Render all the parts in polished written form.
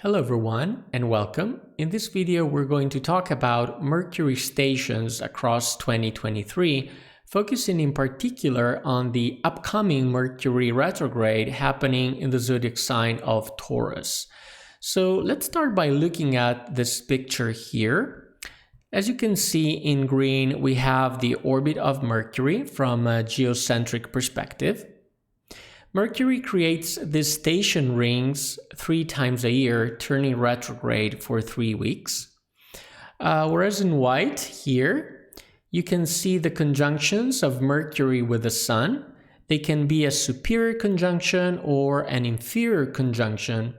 Hello everyone and welcome. In this video we're going to talk about Mercury stations across 2023, focusing in particular on the upcoming Mercury retrograde happening in the zodiac sign of Taurus. So let's start by looking at this picture here. As you can see in green, we have the orbit of Mercury from a geocentric perspective. Mercury creates these station rings 3 times a year, turning retrograde for 3 weeks. Whereas in white here, you can see the conjunctions of Mercury with the Sun. They can be a superior conjunction or an inferior conjunction.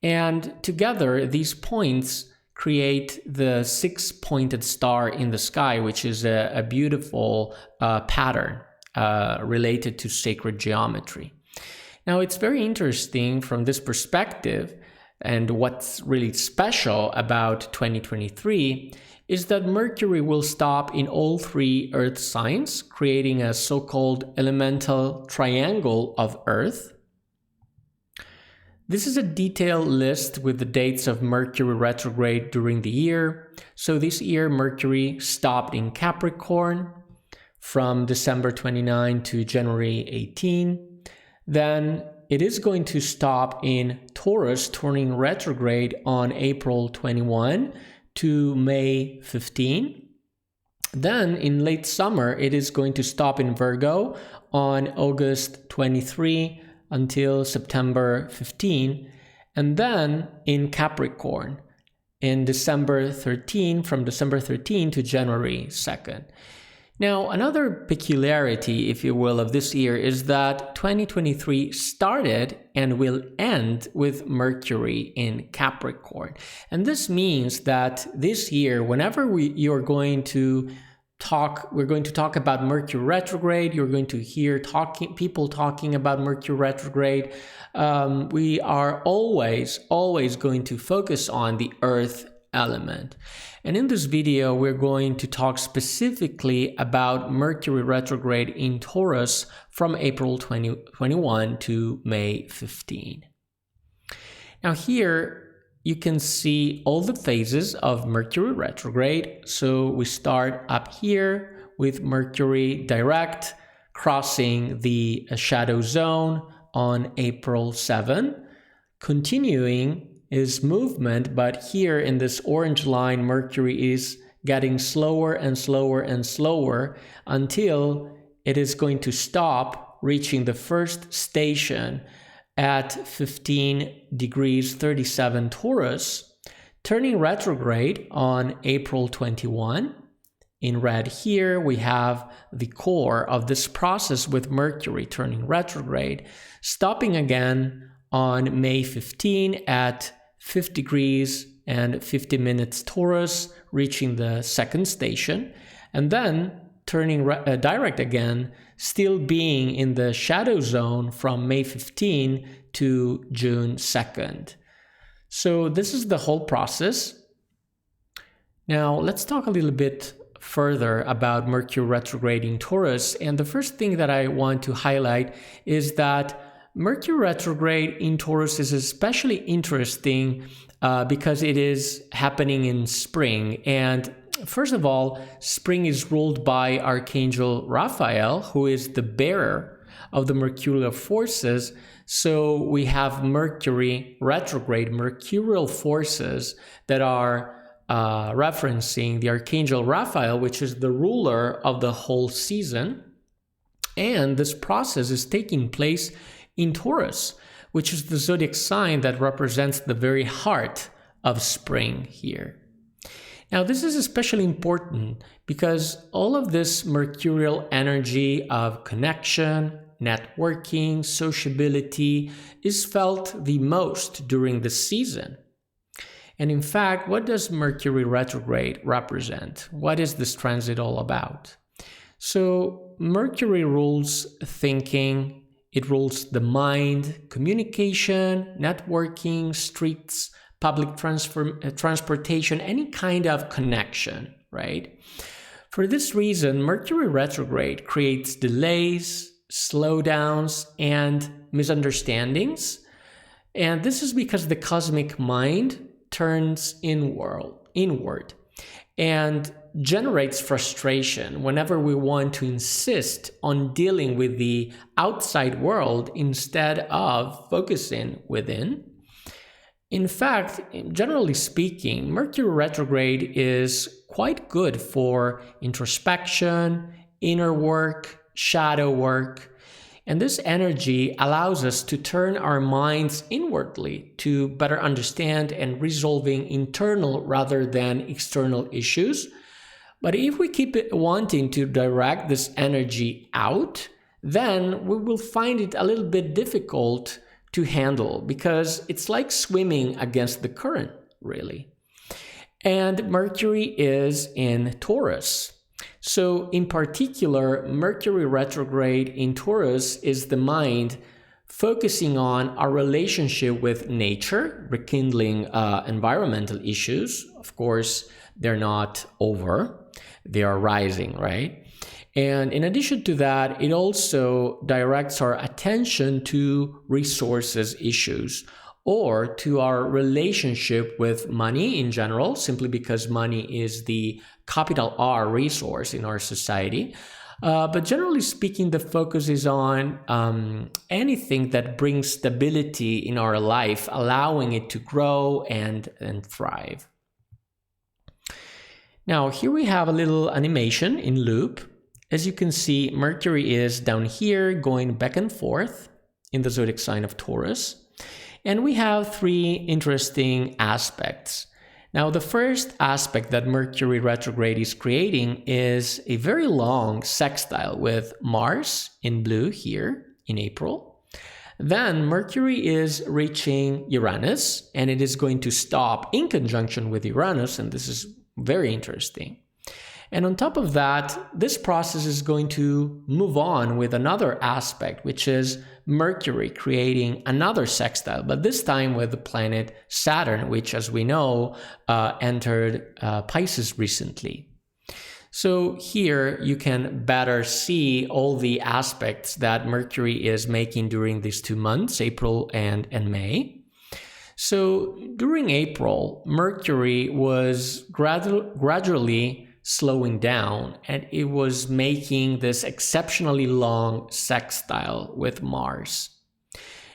And together, these points create the 6-pointed star in the sky, which is a beautiful pattern related to sacred geometry. Now, it's very interesting from this perspective, and what's really special about 2023 is that Mercury will stop in all 3 Earth signs, creating a so-called elemental triangle of Earth. This is a detailed list with the dates of Mercury retrograde during the year. So this year, Mercury stopped in Capricorn from December 29 to January 18. Then it is going to stop in Taurus, turning retrograde on April 21 to May 15. Then in late summer, it is going to stop in Virgo on August 23 until September 15. And then in Capricorn in December 13, from December 13 to January 2nd. Now, another peculiarity, if you will, of this year is that 2023 started and will end with Mercury in Capricorn. And this means that this year, whenever we're going to talk about Mercury retrograde, you're going to hear people talking about Mercury retrograde. We are always going to focus on the Earth element. And in this video, we're going to talk specifically about Mercury retrograde in Taurus from April 2021 to May 15. Now here, you can see all the phases of Mercury retrograde. So we start up here with Mercury direct, crossing the shadow zone on April 7, continuing is movement, but here in this orange line, Mercury is getting slower and slower and slower until it is going to stop, reaching the first station at 15 degrees 37 Taurus, turning retrograde on April 21. In red here, we have the core of this process with Mercury turning retrograde, stopping again on May 15 at 5 degrees and 50 minutes Taurus, reaching the second station, and then turning direct again, still being in the shadow zone from May 15 to June 2nd. So this is the whole process. Now let's talk a little bit further about Mercury retrograde in Taurus. And the first thing that I want to highlight is that Mercury retrograde in Taurus is especially interesting because it is happening in spring. And first of all, spring is ruled by Archangel Raphael, who is the bearer of the mercurial forces. So we have Mercury retrograde, mercurial forces that are referencing the Archangel Raphael, which is the ruler of the whole season. And this process is taking place in Taurus, which is the zodiac sign that represents the very heart of spring here. Now, this is especially important because all of this mercurial energy of connection, networking, sociability is felt the most during the season. And in fact, what does Mercury retrograde represent? What is this transit all about? So Mercury rules thinking. It rules the mind, communication, networking, streets, public transportation, any kind of connection, right? For this reason, Mercury retrograde creates delays, slowdowns, and misunderstandings. And this is because the cosmic mind turns inward and generates frustration whenever we want to insist on dealing with the outside world instead of focusing within. In fact, generally speaking, Mercury retrograde is quite good for introspection, inner work, shadow work. And this energy allows us to turn our minds inwardly to better understand and resolving internal rather than external issues. But if we keep wanting to direct this energy out, then we will find it a little bit difficult to handle because it's like swimming against the current, really. And Mercury is in Taurus. So in particular, Mercury retrograde in Taurus is the mind focusing on our relationship with nature, rekindling environmental issues. Of course, they're not over, they are rising, right? And in addition to that, it also directs our attention to resources issues or to our relationship with money in general, simply because money is the capital R resource in our society. But generally speaking, the focus is on anything that brings stability in our life, allowing it to grow and thrive. Now, here we have a little animation in loop. As you can see, Mercury is down here going back and forth in the zodiac sign of Taurus. And we have three interesting aspects. Now, the first aspect that Mercury retrograde is creating is a very long sextile with Mars in blue here in April. Then Mercury is reaching Uranus, and it is going to stop in conjunction with Uranus, and this is very interesting. And on top of that, this process is going to move on with another aspect, which is Mercury creating another sextile, but this time with the planet Saturn, which, as we know, entered Pisces recently. So here you can better see all the aspects that Mercury is making during these 2 months, April and May. So during April, Mercury was gradually slowing down, and it was making this exceptionally long sextile with Mars.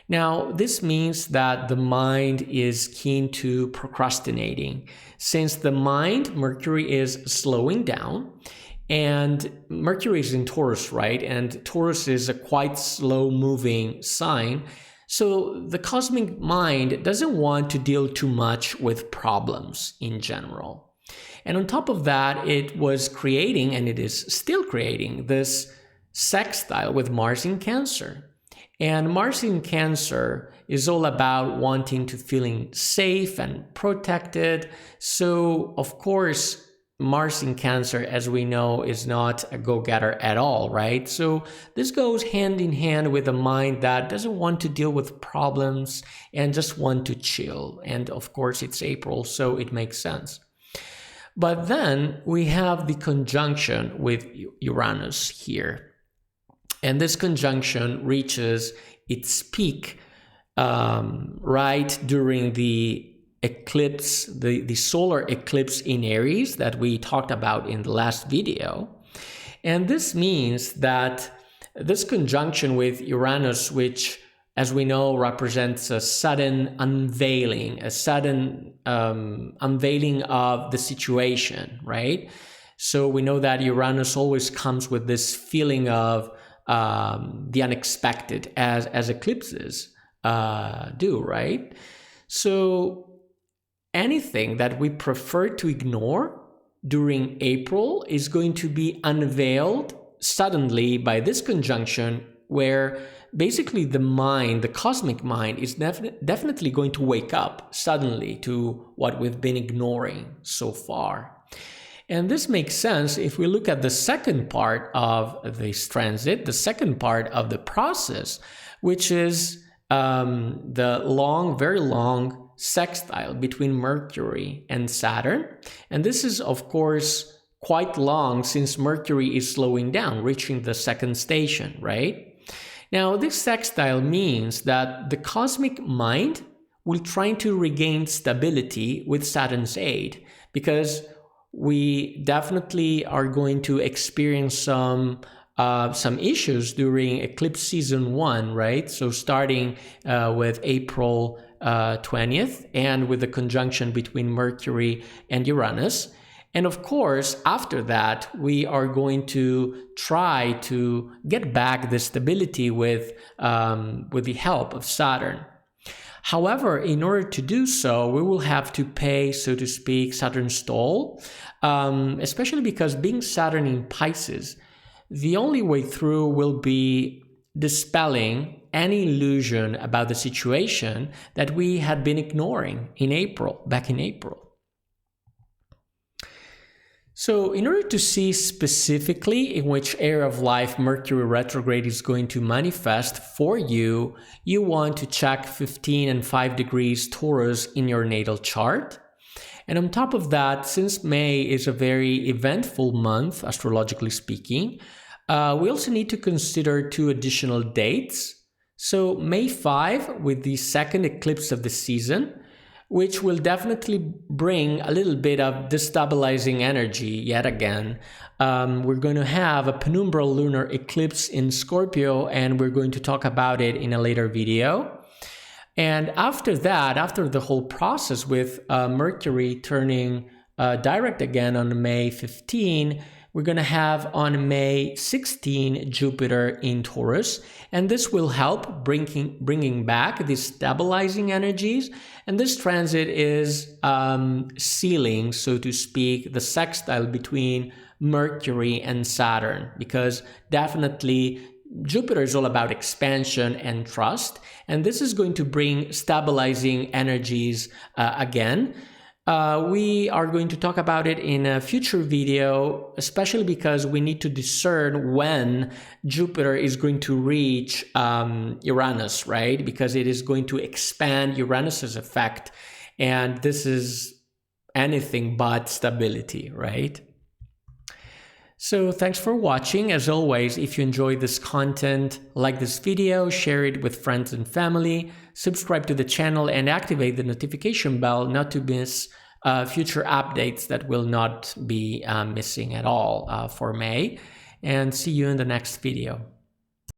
Now, this means that the mind is keen to procrastinating. Since the mind, Mercury is slowing down, and Mercury is in Taurus, right? And Taurus is a quite slow-moving sign. So the cosmic mind doesn't want to deal too much with problems in general. And on top of that, it was creating, and it is still creating, this sextile with Mars in Cancer. And Mars in Cancer is all about wanting to feeling safe and protected. So, of course, Mars in Cancer, as we know, is not a go-getter at all, right? So this goes hand in hand with a mind that doesn't want to deal with problems and just want to chill. And of course, it's April, so it makes sense. But then we have the conjunction with Uranus here. And this conjunction reaches its peak right during the eclipse, the solar eclipse in Aries that we talked about in the last video. And this means that this conjunction with Uranus, which, as we know, represents a sudden unveiling, unveiling of the situation, right? So we know that Uranus always comes with this feeling of the unexpected, as eclipses do, right? So anything that we prefer to ignore during April is going to be unveiled suddenly by this conjunction, where basically the mind, the cosmic mind, is definitely going to wake up suddenly to what we've been ignoring so far. And this makes sense if we look at the second part of this transit, the second part of the process, which is the long, very long sextile between Mercury and Saturn. And this is, of course, quite long since Mercury is slowing down, reaching the second station, right? Now, this sextile means that the cosmic mind will try to regain stability with Saturn's aid, because we definitely are going to experience some issues during eclipse season 1, right? So starting with April 20th, and with the conjunction between Mercury and Uranus. And of course, after that, we are going to try to get back the stability with the help of Saturn. However, in order to do so, we will have to pay, so to speak, Saturn's toll, especially because being Saturn in Pisces, the only way through will be dispelling any illusion about the situation that we had been ignoring back in April. So in order to see specifically in which area of life Mercury retrograde is going to manifest for you, you want to check 15 and 5 degrees Taurus in your natal chart. And on top of that, since May is a very eventful month, astrologically speaking, we also need to consider 2 additional dates. So May 5, with the second eclipse of the season, which will definitely bring a little bit of destabilizing energy yet again. We're going to have a penumbral lunar eclipse in Scorpio, and we're going to talk about it in a later video. And after that, after the whole process with Mercury turning direct again on May 15, we're going to have on May 16 Jupiter in Taurus, and this will help bringing back these stabilizing energies. And this transit is sealing, so to speak, the sextile between Mercury and Saturn, because definitely Jupiter is all about expansion and trust, and this is going to bring stabilizing energies again. We are going to talk about it in a future video, especially because we need to discern when Jupiter is going to reach Uranus, right? Because it is going to expand Uranus's effect, and this is anything but stability, right? So thanks for watching. As always, if you enjoyed this content, like this video, share it with friends and family, subscribe to the channel, and activate the notification bell not to miss future updates that will not be missing at all for May. And see you in the next video.